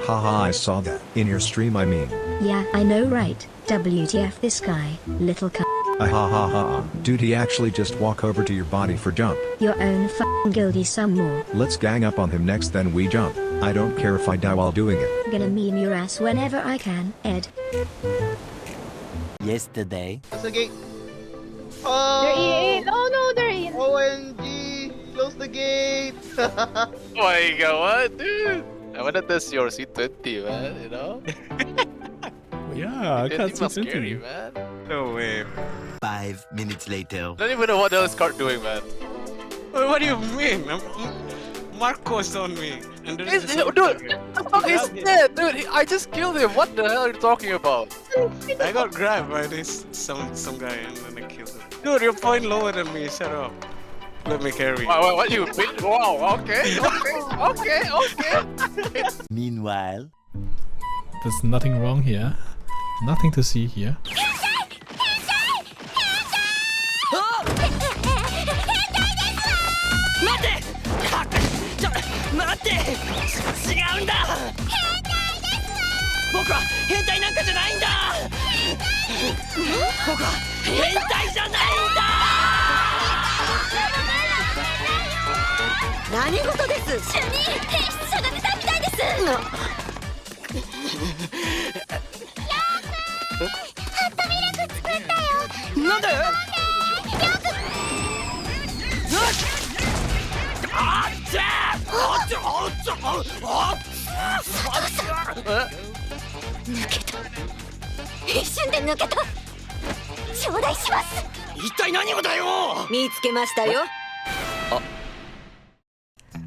Haha, I saw that. In your stream, I mean. Yeah, I know, right? WTF this guy, little c***. Ha ha ha. Dude, he actually just walk over to your body for jump. Your own f***ing guilty some more. Let's gang up on him next, then we jump. I don't care if I die while doing it. Gonna meme your ass whenever I can, Ed. Yesterday. Close the gate. They're in. Oh no, they're in. OMG! Close the gate! Oh my god, what, dude? I wanted to see your C20, man, you know? Yeah, I can't C20 was see scary, anything. man. No way. 5 minutes later. I don't even know what the hell is card doing, man. What do you mean? Marco's on me. And Dude, the fuck is that, dude? I just killed him. What the hell are you talking about? I got grabbed by this some guy and then I killed him. Dude, you're point lower than me. Shut up. Let me carry. What you bit? Wow, okay. Meanwhile. There's nothing wrong here. Nothing to see here.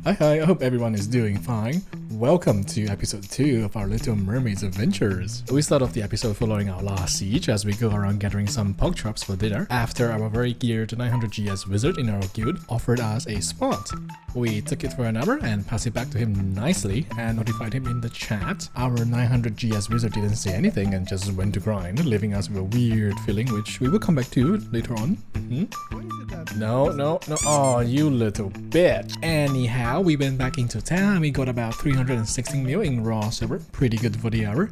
Hi, I hope everyone is doing fine. Welcome to episode 2 of our Little Mermaid's adventures. We start off the episode following our last siege as we go around gathering some pork chops for dinner after our very geared 900 GS wizard in our guild offered us a spot. We took it for an hour and passed it back to him nicely and notified him in the chat. Our 900 GS wizard didn't say anything and just went to grind, leaving us with a weird feeling which we will come back to later on. No. Oh, you little bitch. Anyhow, we went back into town and we got about 316 mil in raw silver. Pretty good for the hour.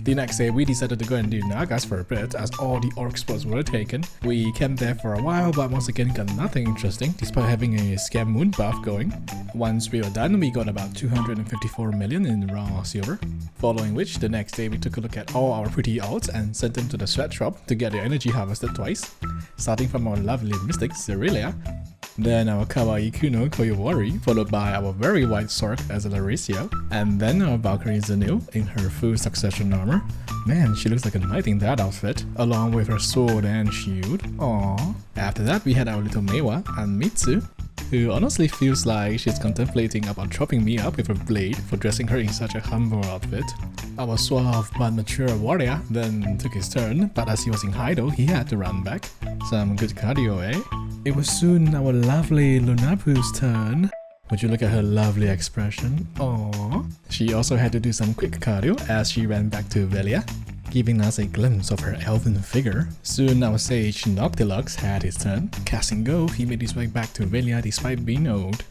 The next day, we decided to go and do Nagas for a bit as all the orc spots were taken. We camped there for a while but once again got nothing interesting despite having a scam moon buff going. Once we were done, we got about 254 million in raw silver. Following which, the next day we took a look at all our pretty alts and sent them to the sweatshop to get their energy harvested twice. Starting from our lovely mystic, Cerealia. Then our kawaii Kuno Koyowari, followed by our very white Sork as a Larisio, and then our Valkyrie Zanil in her full succession armor. Man, she looks like a knight in that outfit, along with her sword and shield. Aww. After that, we had our little Meiwa and Mitsu, who honestly feels like she's contemplating about chopping me up with a blade for dressing her in such a humble outfit. Our suave but mature warrior then took his turn, but as he was in Haido, he had to run back. Some good cardio, eh? It was soon our lovely Lunapu's turn. Would you look at her lovely expression? Aww. She also had to do some quick cardio as she ran back to Velia, giving us a glimpse of her elven figure. Soon our sage Noctilux had his turn. Casting go, he made his way back to Velia despite being old.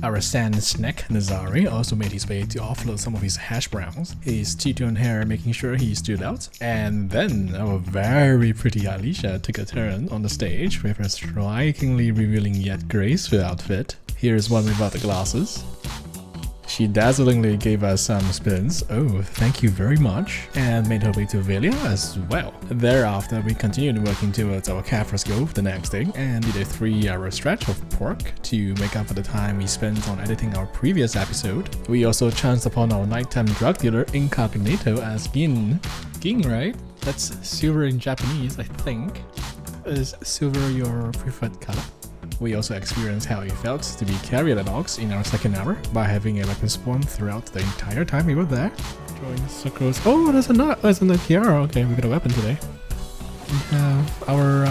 Our sand snack Nazari also made his way to offload some of his hash browns, his two-tone hair making sure he stood out. And then our very pretty Alicia took a turn on the stage with her strikingly revealing yet graceful outfit. Here's one without the glasses. She dazzlingly gave us some spins, oh thank you very much, and made her way to Velia as well. Thereafter we continued working towards our Caphras Grove the next day and did a 3-hour stretch of pork to make up for the time we spent on editing our previous episode. We also chanced upon our nighttime drug dealer Incognito as Gin. Gin, right? That's silver in Japanese, I think. Is silver your preferred color? We also experienced how it felt to be carried at Ox in our second hour by having a weapon spawn throughout the entire time we were there. Drawing circles. Oh, there's another Kiara. Okay, we got a weapon today. We have our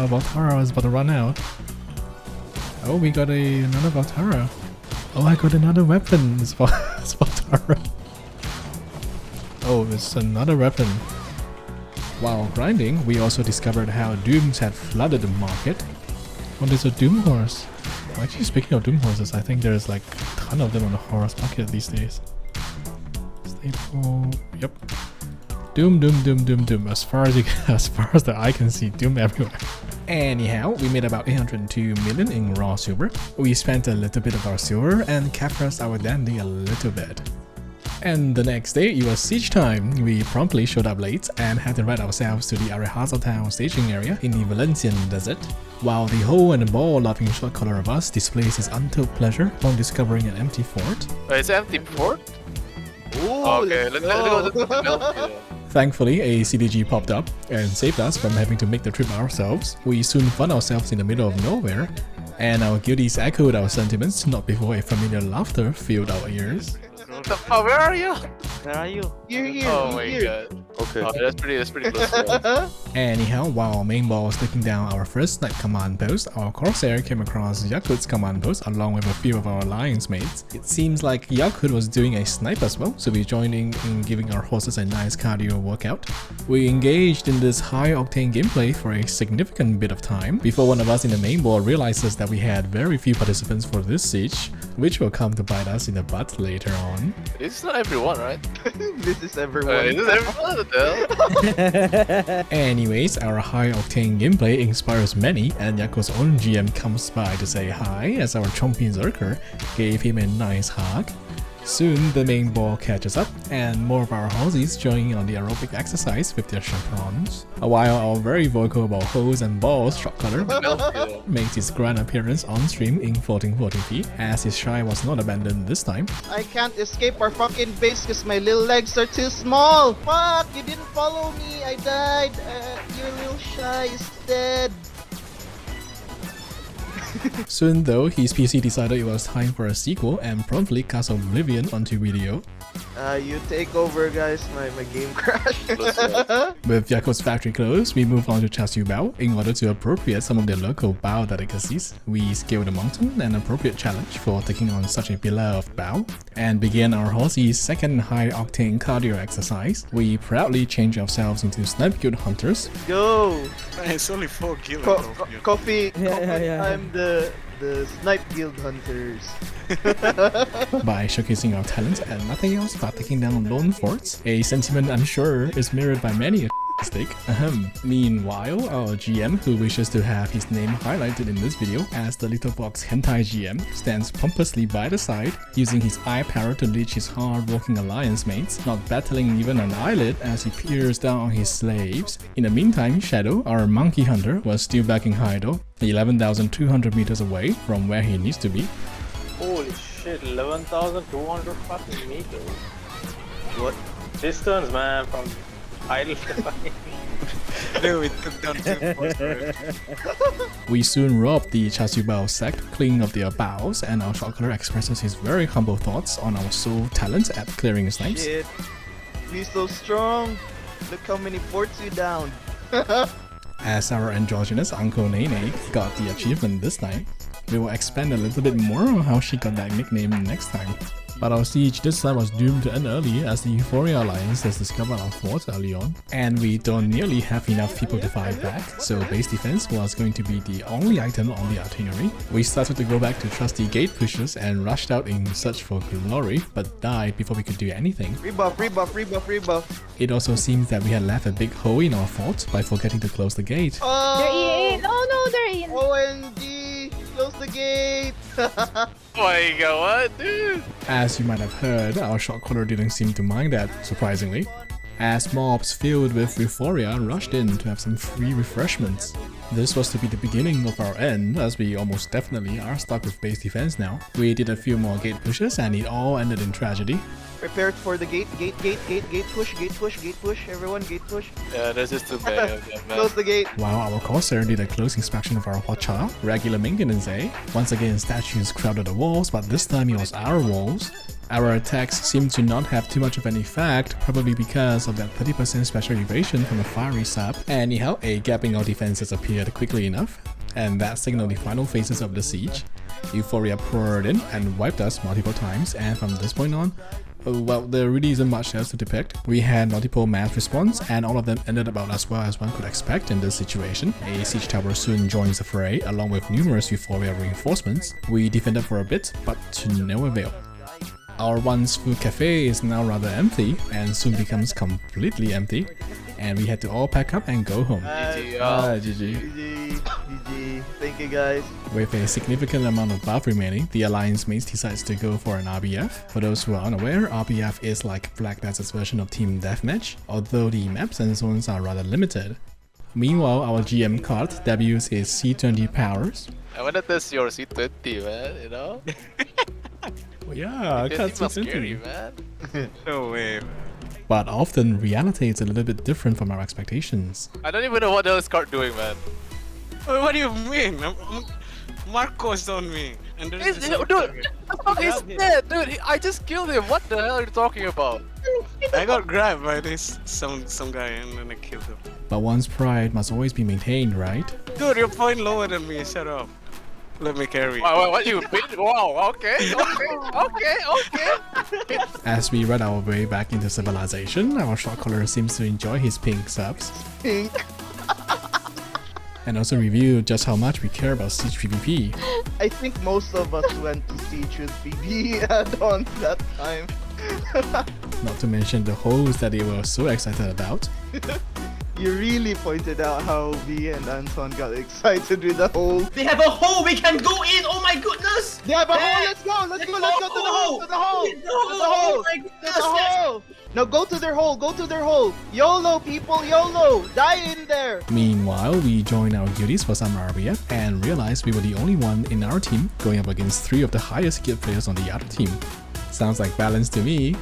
Valtara is about to run out. Oh, we got another Valtara. Oh, I got another weapon. It's Valtara. Oh, it's another weapon. While grinding, we also discovered how Dooms had flooded the market. Oh, there's a Doom horse. Actually, speaking of Doom horses, I think there's like a ton of them on the horse market these days. April. Yep. Doom, doom, doom, doom, doom. As far as the eye can see, doom everywhere. Anyhow, we made about 802 million in raw silver. We spent a little bit of our silver and captured our dandy a little bit. And the next day, it was siege time. We promptly showed up late and had to ride ourselves to the Arrejado town staging area in the Valencian desert, while the hoe and ball loving short color of us displays his untold pleasure upon discovering an empty fort. It's empty fort? Ooh, Okay, let's go. Thankfully, a CDG popped up and saved us from having to make the trip ourselves. We soon found ourselves in the middle of nowhere, and our guilties echoed our sentiments not before a familiar laughter filled our ears. Where are you? Where are you? You're here. Oh you're my here. god. Okay. Oh, that's pretty close to us. Anyhow, while main ball was taking down our first snipe command post, our Corsair came across Yakut's command post along with a few of our alliance mates. It seems like Yakut was doing a snipe as well, so we joined in giving our horses a nice cardio workout. We engaged in this high-octane gameplay for a significant bit of time before one of us in the main ball realizes that we had very few participants for this siege, which will come to bite us in the butt later on. This is not everyone, right? This is everyone. Is this everyone? What the hell? Anyways, our high-octane gameplay inspires many, and Yakut's own GM comes by to say hi as our chompy Zerker gave him a nice hug. Soon, the main ball catches up, and more of our horses join in on the aerobic exercise with their chaperons, while our very vocal about hoes and balls shot color makes his grand appearance on stream in 1440p, as his shy was not abandoned this time. I can't escape our fucking base because my little legs are too small. Fuck, you didn't follow me. I died. Your little shy is dead. Soon though, his PC decided it was time for a sequel and promptly cast Oblivion onto video. You take over, guys. My game crashed. With Yakut's factory closed, we move on to Chashu Bao. In order to appropriate some of the local Bao delicacies, we scaled the mountain, an appropriate challenge for taking on such a beloved Bao, and began our horse's second high-octane cardio exercise. We proudly changed ourselves into Snipe Guild Hunters. Go. It's only 4 kilos. Coffee. Yeah. I'm the Snipe Guild Hunters. By showcasing our talent and nothing else but taking down lone forts, a sentiment I'm sure is mirrored by many a mistake. Meanwhile, our GM, who wishes to have his name highlighted in this video as the Little Fox Hentai GM, stands pompously by the side, using his eye power to leech his hard-working alliance mates, not battling even an eyelid as he peers down on his slaves. In the meantime, Shadow, our monkey hunter, was still back in Haido, 11,200 meters away from where he needs to be. Holy shit, 11,200 fucking meters. What? Distance, man, from idle to fucking. No, we took down 2 points for it. We soon robbed the Chashu Bao sect clean of their bows, and our shotgunner expresses his very humble thoughts on our sole talent at clearing snipes. Shit. You're so strong. Look how many forts you down. As our androgynous Uncle Nene got the achievement this time. We will expand a little bit more on how she got that nickname next time. But our siege this time was doomed to end early as the Euphoria Alliance has discovered our fort early on, and we don't nearly have enough people to fight back, so base defense was going to be the only item on the artillery. We started to go back to trusty gate pushes and rushed out in search for glory, but died before we could do anything. Rebuff, rebuff, rebuff, rebuff. It also seems that we had left a big hole in our fort by forgetting to close the gate. They're in. Oh no, they're in. OMG. Close the gate. Oh my god, what, dude? As you might have heard, our shotcaller didn't seem to mind that, surprisingly, as mobs filled with euphoria rushed in to have some free refreshments. This was to be the beginning of our end, as we almost definitely are stuck with base defense now. We did a few more gate pushes and it all ended in tragedy. Prepare for the gate push, everyone, gate push. Yeah, there's just too many of them, man. Close the gate. While our Corsair did a close inspection of our Hwacha, regular maintenance, eh? Once again, statues crowded the walls, but this time it was our walls. Our attacks seemed to not have too much of an effect, probably because of that 30% special evasion from a fiery sub. Anyhow, a gap in our defenses appeared quickly enough, and that signaled the final phases of the siege. Euphoria poured in and wiped us multiple times, and from this point on, well, there really isn't much else to depict. We had multiple mass response, and all of them ended about as well as one could expect in this situation. A siege tower soon joins the fray, along with numerous Euphoria reinforcements. We defended for a bit, but to no avail. Our once full cafe is now rather empty and soon becomes completely empty, and we had to all pack up and go home. GG, GG. GG. Thank you guys. With a significant amount of buff remaining, the Alliance mates decides to go for an RBF. For those who are unaware, RBF is like Black Desert's version of Team Deathmatch, although the maps and zones are rather limited. Meanwhile, our GM card debuts his C20 powers. I wanna test your C20, man, you know? Yeah, I It can't was see scary, man. No way. But often, reality is a little bit different from our expectations. I don't even know what the hell is card doing, man. Oh, what do you mean? Marco's on me. And there's He's, this dude, he's dead, dude. I just killed him. What the hell are you talking about? I got grabbed by this some guy and then I killed him. But one's pride must always be maintained, right? Dude, you're point lower than me. Shut up. Let me carry. Wow, what you been? Wow, okay. As we run our way back into civilization, our short caller seems to enjoy his pink subs. Pink. And also review just how much we care about Siege PvP. I think most of us went to Siege with PB add-ons that time. Not to mention the holes that they were so excited about. You really pointed out how V and Anton got excited with the hole. They have a hole! We can go in! Oh my goodness! They have a hole! Let's go to the hole! To the hole! Now go to their hole! YOLO people, YOLO! Die in there! Meanwhile, we joined our guildies for some RBF and realized we were the only one in our team going up against 3 of the highest guild players on the other team. Sounds like balance to me.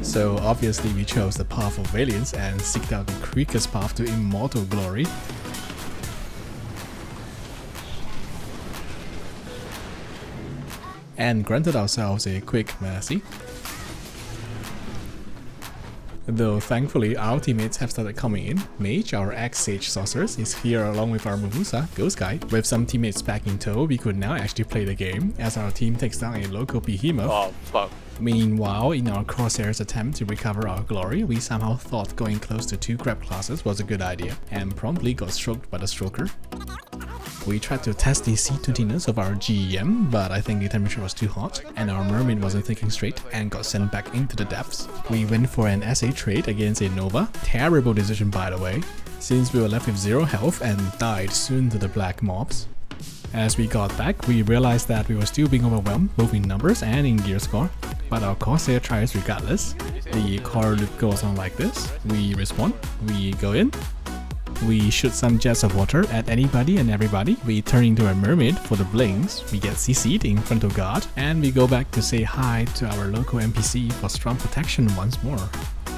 So obviously we chose the path of valiance and seeked out the quickest path to immortal glory. And granted ourselves a quick mercy. Though thankfully our teammates have started coming in. Mage, our ex-Sage Sorceress, is here along with our Mumusa, Ghost Guy. With some teammates back in tow, we could now actually play the game as our team takes down a local behemoth. Oh, fuck. Meanwhile, in our Crosshair's attempt to recover our glory, we somehow thought going close to 2 crab classes was a good idea, and promptly got stroked by the stroker. We tried to test the C20ness of our GEM, but I think the temperature was too hot, and our Mermaid wasn't thinking straight and got sent back into the depths. We went for an SA trade against a Nova, terrible decision by the way, since we were left with 0 health and died soon to the black mobs. As we got back, we realized that we were still being overwhelmed both in numbers and in gear score, but our Corsair tries regardless. The core loop goes on like this: we respawn, we go in, we shoot some jets of water at anybody and everybody, we turn into a mermaid for the blinks, we get CC'd in front of God, and we go back to say hi to our local NPC for strong protection once more.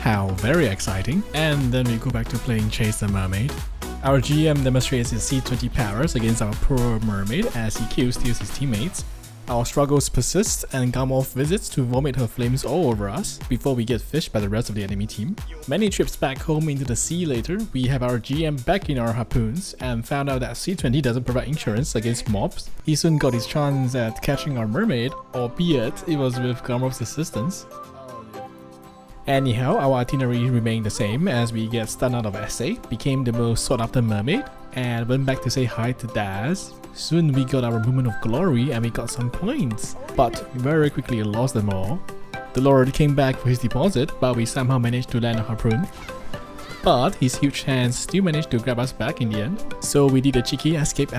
How very exciting! And then we go back to playing Chase the Mermaid. Our GM demonstrates his C20 powers against our poor mermaid as he kills steals his teammates. Our struggles persist and Garmoth visits to vomit her flames all over us before we get fished by the rest of the enemy team. Many trips back home into the sea later, we have our GM back in our harpoons and found out that C20 doesn't provide insurance against mobs. He soon got his chance at catching our mermaid, albeit it was with Garmoth's assistance. Anyhow, our itinerary remained the same as we get stunned out of SA, became the most sought after mermaid, and went back to say hi to Daz. Soon we got our moment of glory and we got some points, but very quickly lost them all. The Lord came back for his deposit, but we somehow managed to land a harpoon. But his huge hands still managed to grab us back in the end, so we did a cheeky escape.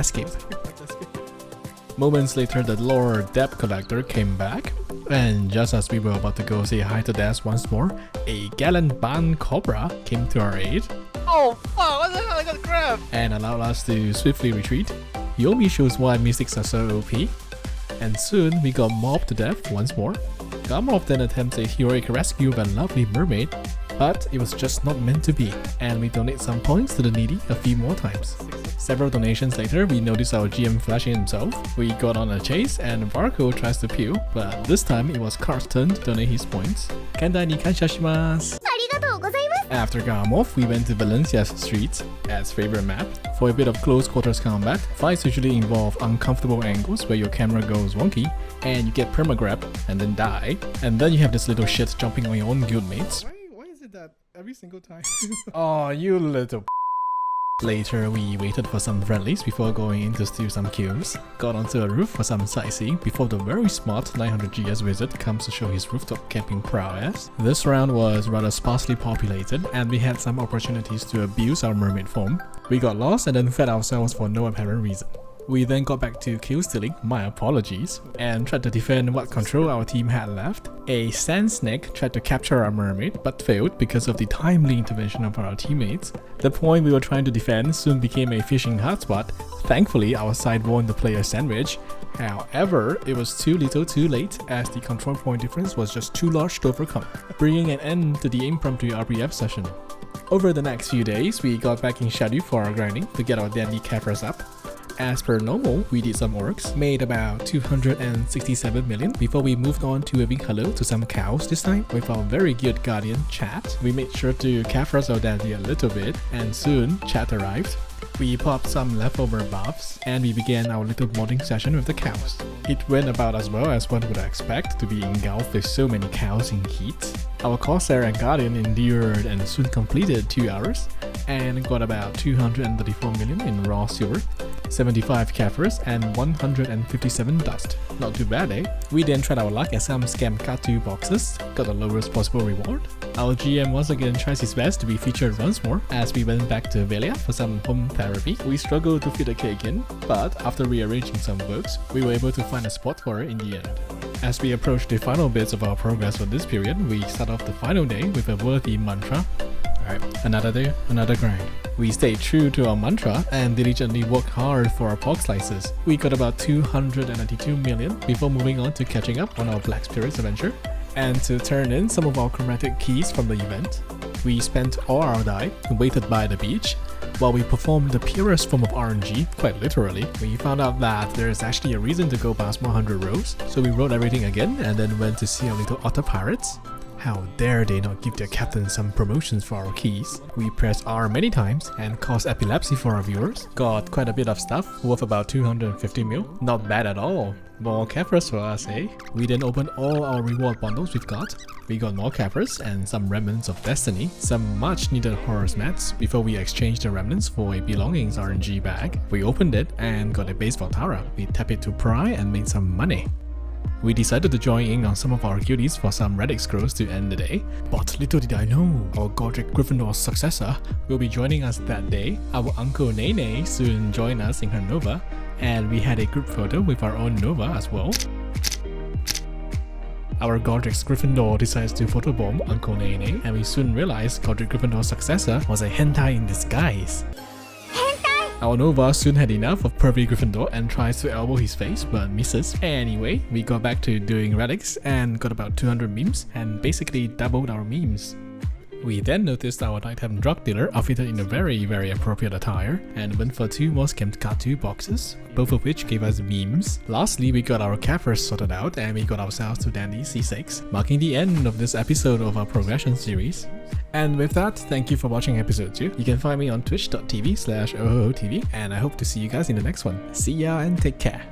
Moments later, the Lord Debt Collector came back, and just as we were about to go say hi to Daz once more, a gallant Ban Cobra came to our aid. Oh, fuck, what the hell? I got grabbed! And allowed us to swiftly retreat. Yomi shows why mystics are so OP. And soon we got mobbed to death once more. Garmoth then attempts a heroic rescue of a lovely mermaid, but it was just not meant to be, and we donate some points to the needy a few more times. Several donations later, we noticed our GM flashing himself. We got on a chase and Barco tries to peel, but this time it was Cart's turn to donate his points. Kandai ni kansha shimasu! After Garmoth, we went to Valencia's streets as favorite map. For a bit of close quarters combat, fights usually involve uncomfortable angles where your camera goes wonky and you get permagrab and then die. And then you have this little shit jumping on your own guildmates. Why is it that every single time? Oh, you little Later, we waited for some friendlies before going in to steal some kills, got onto a roof for some sightseeing before the very smart 900 GS wizard comes to show his rooftop camping prowess. This round was rather sparsely populated and we had some opportunities to abuse our mermaid form. We got lost and then fed ourselves for no apparent reason. We then got back to kill stealing, my apologies, and tried to defend what control our team had left. A sand snake tried to capture our mermaid but failed because of the timely intervention of our teammates. The point we were trying to defend soon became a fishing hotspot. Thankfully, our side won the player sandwich. However, it was too little too late as the control point difference was just too large to overcome, bringing an end to the impromptu RBF session. Over the next few days, we got back in schedule for our grinding to get our dandy cappers up. As per normal, we did some orcs, made about 267 million before we moved on to waving hello to some cows this time with our very good guardian Chat. We made sure to capture our dandy a little bit and soon Chat arrived. We popped some leftover buffs and we began our little modding session with the cows. It went about as well as one would expect to be engulfed with so many cows in heat. Our Corsair and Guardian endured and soon completed 2 hours and got about 234 million in raw silver, 75 Kafirs and 157 dust. Not too bad, eh? We then tried our luck at some scam Katu boxes, got the lowest possible reward. Our GM once again tries his best to be featured once more as we went back to Velia for some home therapy. We struggled to fit a cake in, but after rearranging some books, we were able to find a spot for her in the end. As we approach the final bits of our progress for this period, we start off the final day with a worthy mantra. Alright, another day, another grind. We stayed true to our mantra and diligently worked hard for our pork slices. We got about 292 million before moving on to catching up on our Black Spirits adventure. And to turn in some of our chromatic keys from the event, we spent all our dye, waited by the beach, while we performed the purest form of RNG, quite literally. We found out that there is actually a reason to go past 100 rows, so we wrote everything again and then went to see our little otter pirates. How dare they not give their captain some promotions for our keys. We pressed R many times and caused epilepsy for our viewers. Got quite a bit of stuff, worth about 250 mil. Not bad at all. More Kafirs for us, eh? We then opened all our reward bundles we've got. We got more Kafirs and some remnants of destiny, some much needed horrors mats before we exchanged the remnants for a belongings RNG bag. We opened it and got a base for Tara. We tapped it to pry and made some money. We decided to join in on some of our duties for some relic scrolls to end the day, but little did I know, our Godric Gryffindor's successor will be joining us that day. Our uncle Nene soon joined us in her Nova, and we had a group photo with our own Nova as well. Our Godric Gryffindor decides to photobomb Uncle Nene, and we soon realized Godric Gryffindor's successor was a hentai in disguise. Our Nova soon had enough of pervy Gryffindor and tries to elbow his face but misses. Anyway, we got back to doing relics and got about 200 memes and basically doubled our memes. We then noticed our nighttime drug dealer outfitted in a very appropriate attire and went for 2 more scammed Katu boxes, both of which gave us memes. Lastly, we got our Kafirs sorted out and we got ourselves to dandy C6, marking the end of this episode of our progression series. And with that, thank you for watching episode 2. You can find me on twitch.tv/uhhh and I hope to see you guys in the next one. See ya and take care.